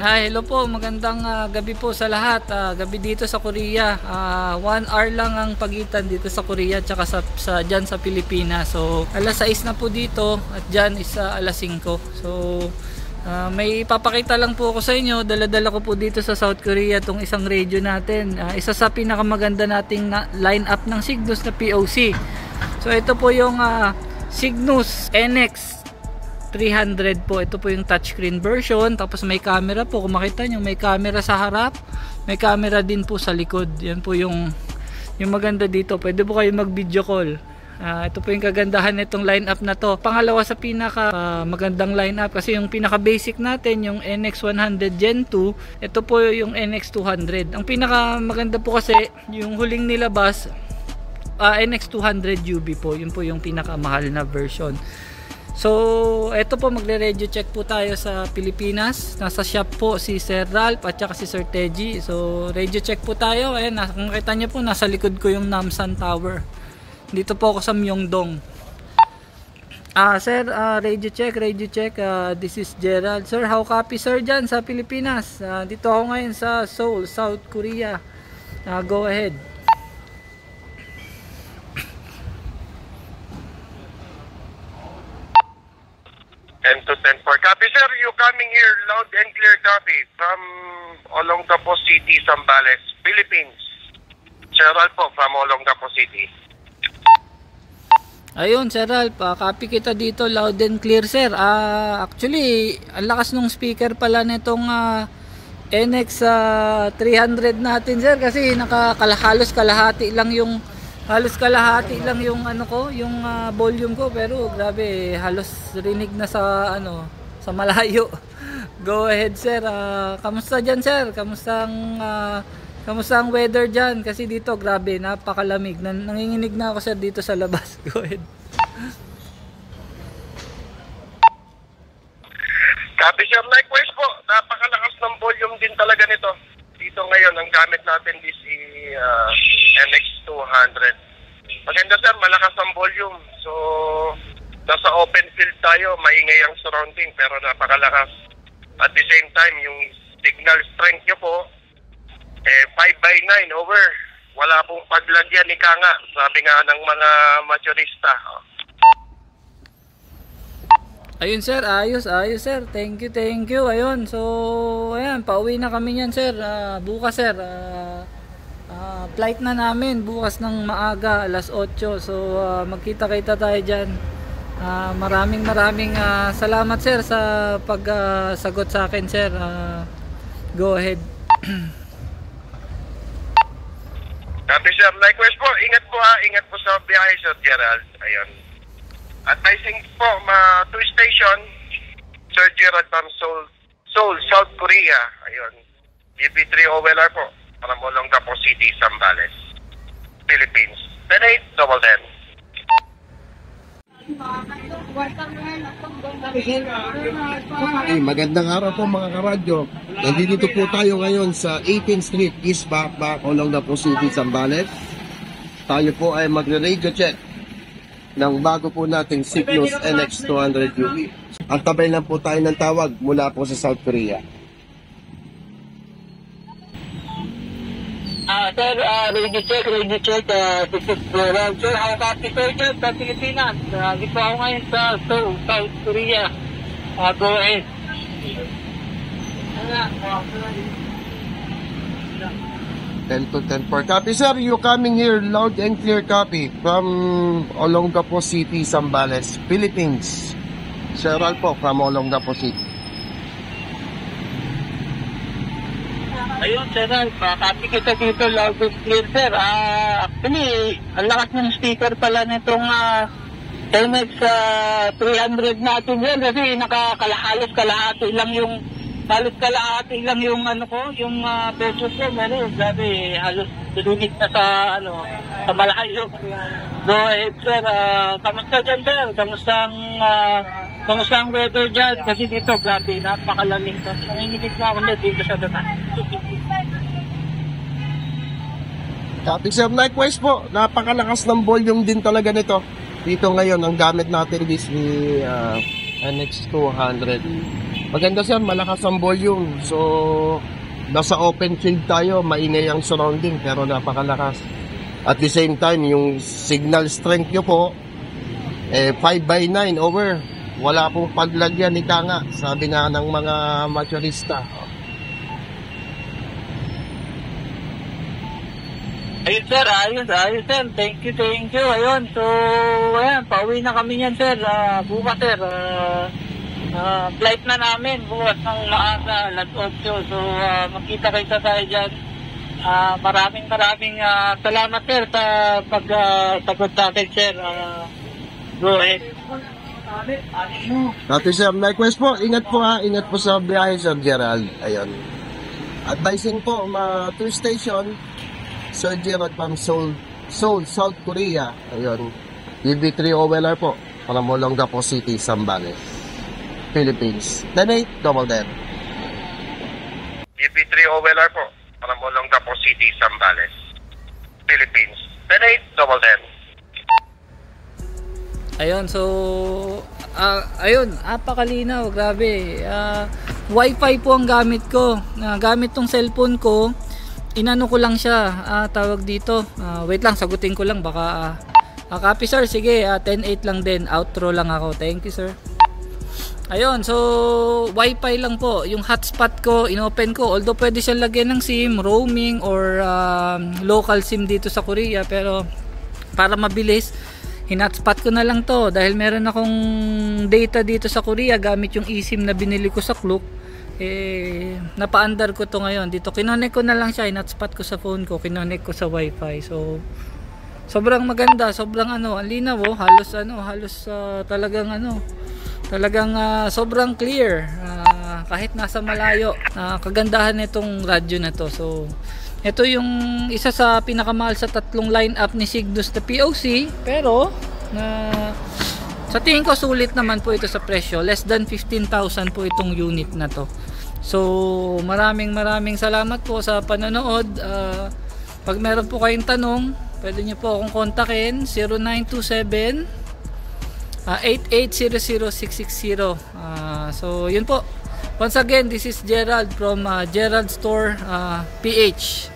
Hello po, magandang gabi po sa lahat. Gabi dito sa Korea. 1 hour lang ang pagitan dito sa Korea at saka dyan sa Pilipinas. So alas 6 na po dito at dyan is alas 5. So may ipapakita lang po ako sa inyo. Dala-dala ko po dito sa South Korea itong isang radio natin. Isa sa pinakamaganda nating line up ng Cygnus na POC. So ito po yung Cygnus NX 300 po. Ito po yung touchscreen version. Tapos may camera po. Kung makita nyo, may camera sa harap. May camera din po sa likod. Yan po yung maganda dito. Pwede po kayo mag video call. Ito po yung kagandahan nitong lineup na to. Pangalawa sa pinaka magandang lineup kasi yung pinaka basic natin yung NX100 Gen 2. Ito po yung NX200. Ang pinaka maganda po kasi yung huling nilabas NX200 UB po. Yun po yung pinaka mahal na version. So, eto po, magre-radio check po tayo sa Pilipinas. Nasa shop po si Sir Ralph at saka si Sir Teji. So, radio check po tayo. Ayan, kung makita nyo po, nasa likod ko yung Namsan Tower. Dito po ako sa Myeongdong. Sir, radio check. This is Gerald. Sir, how copy sir dyan sa Pilipinas? Dito ako ngayon sa Seoul, South Korea. Go ahead. 10-10 for copy, sir. You coming here loud and clear copy from Olongapo City, Zambales, Philippines. Sir Ralph po from Olongapo City. Ayun, Sir Ralph, copy kita dito loud and clear, sir. Actually, ang lakas ng speaker pala nitong NX 300 natin, sir, kasi halos kalahati lang yung ano ko, yung volume ko, pero grabe, halos rinig na sa sa malayo. Go ahead, sir. Kamusta diyan, sir? Kamusta ang weather diyan? Kasi dito grabe, napakalamig. Nanginginig na ako, sir, dito sa labas. Go ahead. Copy, sir. Likewise po, napakalakas ng volume din talaga nito. Dito ngayon, ang gamit natin is NX200. Maganda, sir, malakas ang volume. So, nasa open field tayo, maingay ang surrounding, pero napakalakas. At the same time, yung signal strength nyo po, 5/9 over. Wala pong paglagyan ni Kanga, sabi nga ng mga maturista. Ayun, sir, ayos sir. Thank you. Ayun, so ayan, pauwi na kami niyan, sir. Bukas, sir. Flight na namin bukas ng maaga, alas 8. So magkita-kita tayo diyan. Maraming salamat, sir, sa pagsagot sa akin, sir. Go ahead. Copy, sir. Likewise po, ingat po sa biyahe, Sir Gerald. Ayun. Advising po, to station, Sir Gerald from Seoul, South Korea. Ayun. GB3 OLR po, para Olongapo City, Zambales, Philippines. 10-8-10. Magandang araw po, mga karadyo. Nandito po tayo ngayon sa 18th Street, East Bakbak, Olongapo City, Zambales. Tayo po ay magre-radio check ng bago po nating Cygnus NX200 UV. Ang tabay lang po tayo ng tawag mula po sa South Korea. Sir, radio check. This is Gerald. Sir, how copy sir dyan sa Pilipinas? Dito ako ngayon sa Seoul, South Korea. Go ahead. 10-10 for copy, sir. You coming here loud and clear copy from Olongapo City, Zambales, Philippines. Sir Ralph po from Olongapo City. Ayun, sir, copy kita dito loud and clear, sir. Actually, ang lakas ng speaker pala nitong NX 300 natin, sir, kasi halos kalahati lang yung ano ko, yung peso ko, grabe, halos rinig na sa malayo. So, sir, kamusta dyan, sir? Kamusta ang weather dyan? Kasi dito, grabe, napakalamig. Nanginginig na ako dito sa datan. Copy, sir. Likewise po, napakalakas ng volume din talaga nito. Dito ngayon, ang gamit natin is the NX200. Maganda sir, malakas ang volume. So, nasa open field tayo, maingay ang surrounding pero napakalakas. At the same time, yung signal strength nyo po, 5/9 over. Wala pong paglagyan ni Kanga, sabi nga ng mga motorista. Ayun sir, ayos sir. Thank you. Ayun, so ayan, pauwi na kami niyan sir. Bukas sir, flight na namin bukas ng maaga, alas 8. So magkita kayo tayo dyan. Maraming salamat sir sa pagsagot sa akin sir. Go ahead. Dati sir, likewise po, ingat po sa biyahe Sir Gerald. Ayun. Advising po, tour station, Sir Gerald from Seoul, South Korea. Ayun. UB3 OLR po, para Olongapo City, Zambales, Philippines. 98 UB3 OLR po, para Olongapo City, Zambales, Philippines. 98 Ayun, so ayun, apakalinaw, grabe. Wi-Fi po ang gamit ko. Gamit tong cellphone ko, inano ko lang siya, tawag dito. Wait lang, sagutin ko lang baka copy sir, sige, 10-8 lang din. Outro lang ako. Thank you sir. Ayun, so Wi-Fi lang po. Yung hotspot ko, inopen ko. Although pwede siyang lagyan ng SIM, roaming or local SIM dito sa Korea, pero para mabilis, hinotspot ko na lang to dahil meron akong data dito sa Korea gamit yung eSIM na binili ko sa Klook. Napaandar ko to ngayon dito, kinonek ko na lang siya, hinotspot ko sa phone ko, kinonek ko sa wifi. So sobrang maganda, sobrang ang linaw, halos talagang sobrang clear, kahit nasa malayo. Kagandahan nitong radyo na to. So ito yung isa sa pinakamahal sa tatlong line-up ni Cygnus na POC, pero sa tingin ko sulit naman po ito sa presyo. Less than 15,000 po itong unit na to. So maraming salamat po sa panonood. Pag meron po kayong tanong, pwede nyo po akong kontakin 0927 8800-660. So yun po. Once again, this is Gerald from Gerald Store PH.